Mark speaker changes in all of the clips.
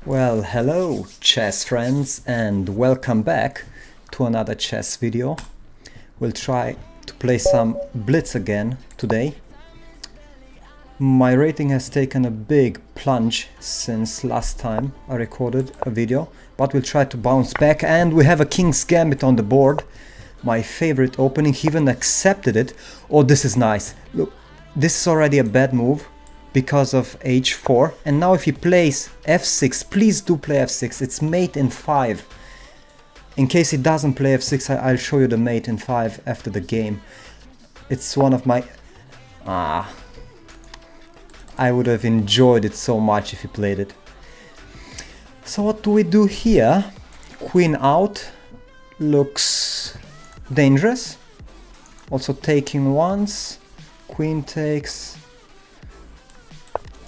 Speaker 1: Well, hello chess friends and welcome back to another chess video. We'll try to play some Blitz again today. My rating has taken a big plunge since last time I recorded a video, but we'll try to bounce back, and we have a King's Gambit on the board. My favorite opening, he even accepted it. Oh, this is nice. Look, this is already a bad move because of h4, and now if he plays f6, please do play f6, it's mate in 5. In case he doesn't play f6, I'll show you the mate in 5 after the game. It's one of my... I would have enjoyed it so much if he played it. So what do we do here? Queen out looks dangerous. Also taking once, queen takes.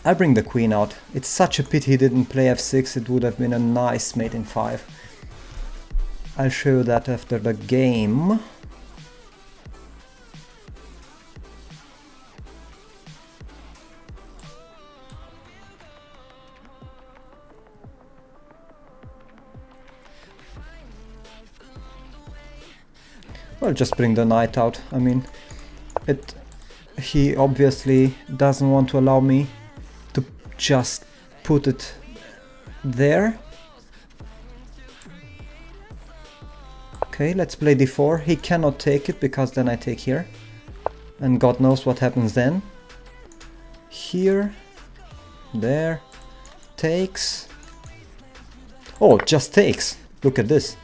Speaker 1: I bring the queen out. It's such a pity he didn't play f6, it would have been a nice mate in 5. I'll show you that after the game. Well, just bring the knight out. I mean, he obviously doesn't want to allow me to just put it there. Okay, let's play d4. He cannot take it because then I take here. And God knows what happens then. Here, there, takes. Oh, just takes. Look at this.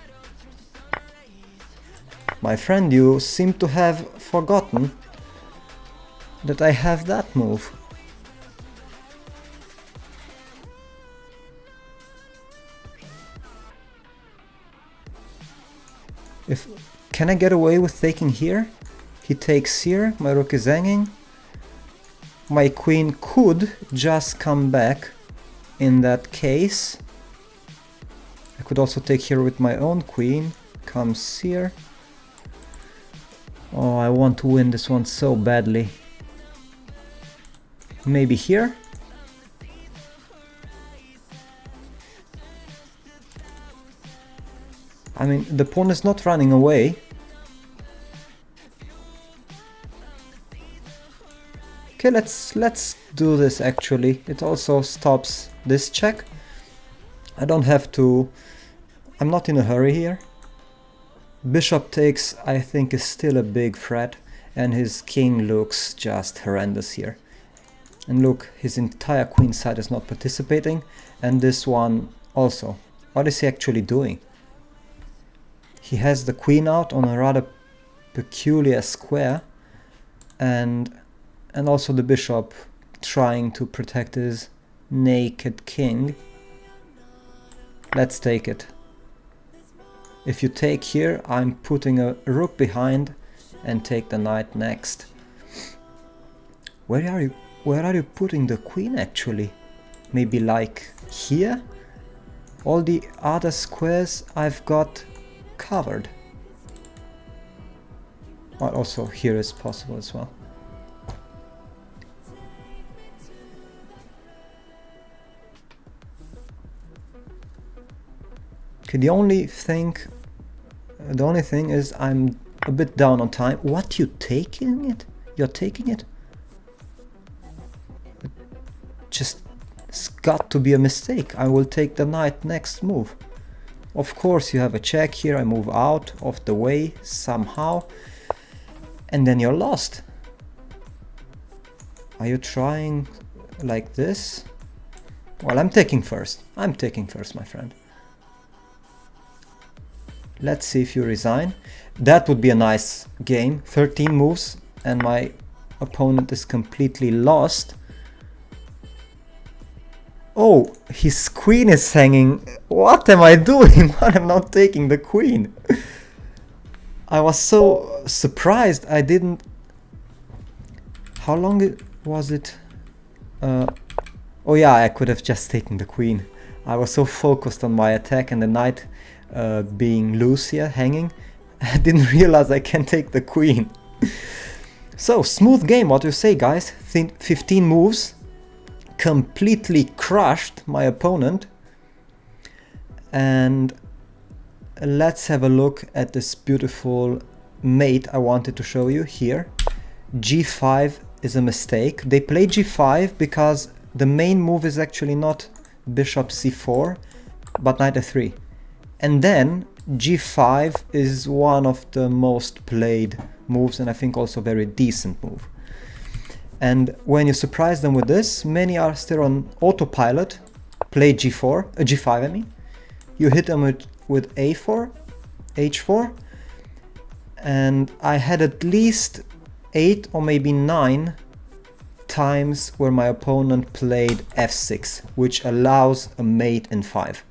Speaker 1: My friend, you seem to have forgotten that I have that move. Can I get away with taking here? He takes here, my rook is hanging. My queen could just come back in that case. I could also take here with my own queen, comes here. Oh, I want to win this one so badly. Maybe here? I mean, the pawn is not running away. Okay, let's do this actually. It also stops this check. I don't have to... I'm not in a hurry here. Bishop takes, I think, is still a big threat, and his king looks just horrendous here. And look, his entire queen side is not participating, and this one also. What is he actually doing? He has the queen out on a rather peculiar square, and also the bishop trying to protect his naked king. Let's take it. If you take here, I'm putting a rook behind and take the knight next. Where are you putting the queen actually? Maybe like here? All the other squares I've got covered. But also here is possible as well. Okay, the only thing is I'm a bit down on time. What, you taking it? You're taking it? It's got to be a mistake. I will take the knight next move. Of course you have a check here. I move out of the way somehow, and then you're lost. Are you trying like this? Well, I'm taking first. I'm taking first, my friend. Let's see if you resign. That would be a nice game. 13 moves and my opponent is completely lost. Oh, his queen is hanging. What am I doing? Why am I not taking the queen? I was so surprised. I didn't... How long was it? Oh yeah, I could have just taken the queen. I was so focused on my attack and the knight being loose here, hanging. I didn't realize I can take the queen. So, smooth game, what do you say, guys? 15 moves, completely crushed my opponent. And let's have a look at this beautiful mate I wanted to show you here. G5 is a mistake. They play G5 because the main move is actually not bishop C4, but knight F3. And then G5 is one of the most played moves, and I think also a very decent move. And when you surprise them with this, many are still on autopilot, play G5 I mean. You hit them with A4, H4, and I had at least 8 or maybe 9 times where my opponent played F6, which allows a mate in 5.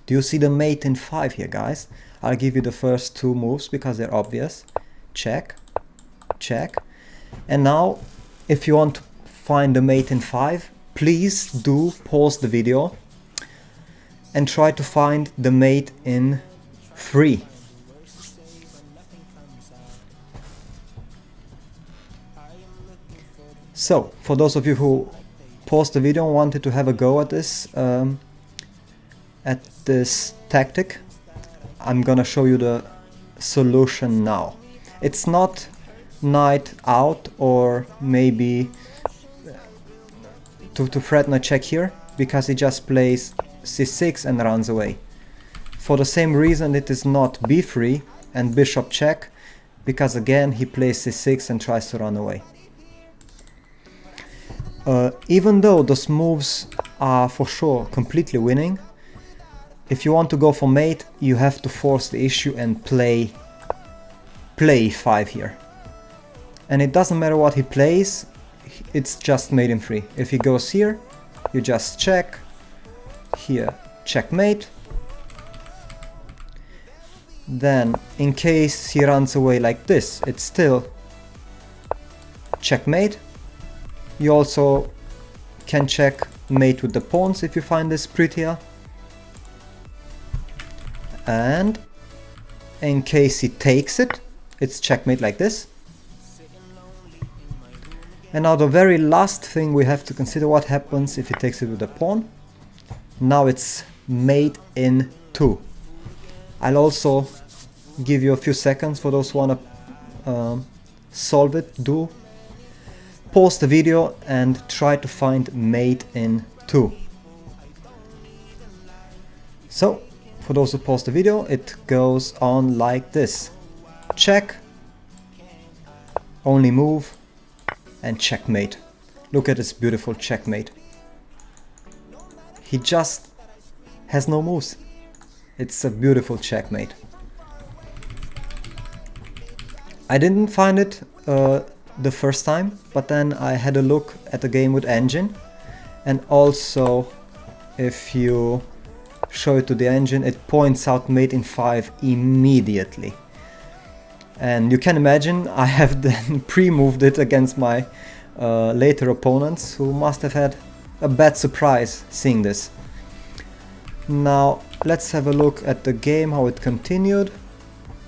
Speaker 1: Do you see the mate in 5 here, guys? I'll give you the first 2 moves because they're obvious. Check, check. And now, if you want to find the mate in 5, please do pause the video and try to find the mate in 3. So, for those of you who paused the video and wanted to have a go at this tactic, I'm gonna show you the solution now. It's not knight out or maybe to threaten a check here, because he just plays c6 and runs away. For the same reason it is not b3 and bishop check, because again he plays c6 and tries to run away. Even though those moves are for sure completely winning, if you want to go for mate, you have to force the issue and play 5 here. And it doesn't matter what he plays, it's just mate in 3. If he goes here, you just check, here checkmate. Then in case he runs away like this, it's still checkmate. You also can check mate with the pawns if you find this prettier. And in case he takes it, it's checkmate like this. And now the very last thing we have to consider, what happens if he takes it with a pawn. Now it's mate in 2. I'll also give you a few seconds for those who want to solve it. Do pause the video and try to find mate in 2. So, for those who pause the video, it goes on like this. Check, only move, and checkmate. Look at this beautiful checkmate. He just has no moves. It's a beautiful checkmate. I didn't find it the first time, but then I had a look at the game with engine, and also if you show it to the engine, it points out mate in 5 immediately. And you can imagine I have then pre-moved it against my later opponents, who must have had a bad surprise seeing this. Now let's have a look at the game, how it continued.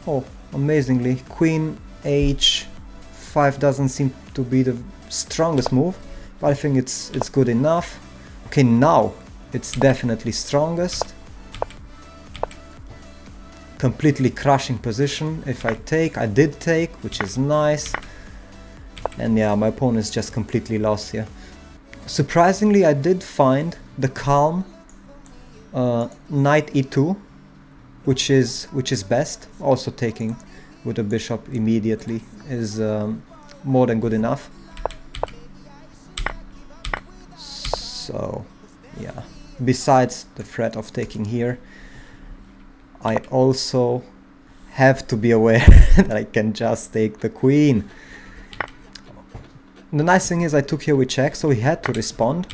Speaker 1: Oh, amazingly, queen h5 doesn't seem to be the strongest move, but I think it's good enough. Okay, now it's definitely strongest. Completely crushing position. If I take, I did take, which is nice. And yeah, my opponent is just completely lost here. Surprisingly, I did find the calm knight e2, which is best. Also taking with a bishop immediately is more than good enough. So yeah, besides the threat of taking here, I also have to be aware that I can just take the queen. The nice thing is I took here with check, so he had to respond.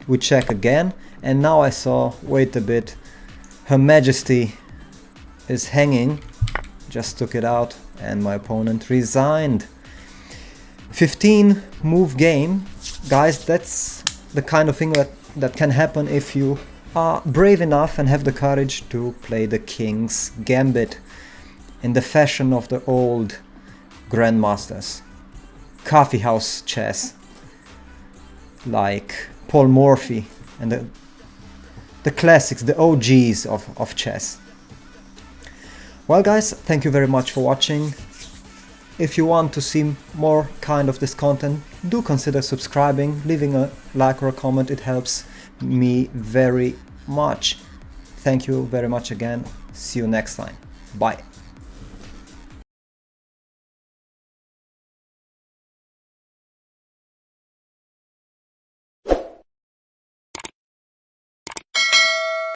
Speaker 1: We check again, and now I saw, wait a bit, Her Majesty is hanging. Just took it out and my opponent resigned. 15 move game. Guys, that's the kind of thing that can happen if you are brave enough and have the courage to play the King's Gambit in the fashion of the old grandmasters. Coffee house chess, like Paul Morphy and the classics, the OGs of chess. Well guys, thank you very much for watching. If you want to see more kind of this content, do consider subscribing, leaving a like or a comment. It helps me very much. Thank you very much again. See you next time. Bye.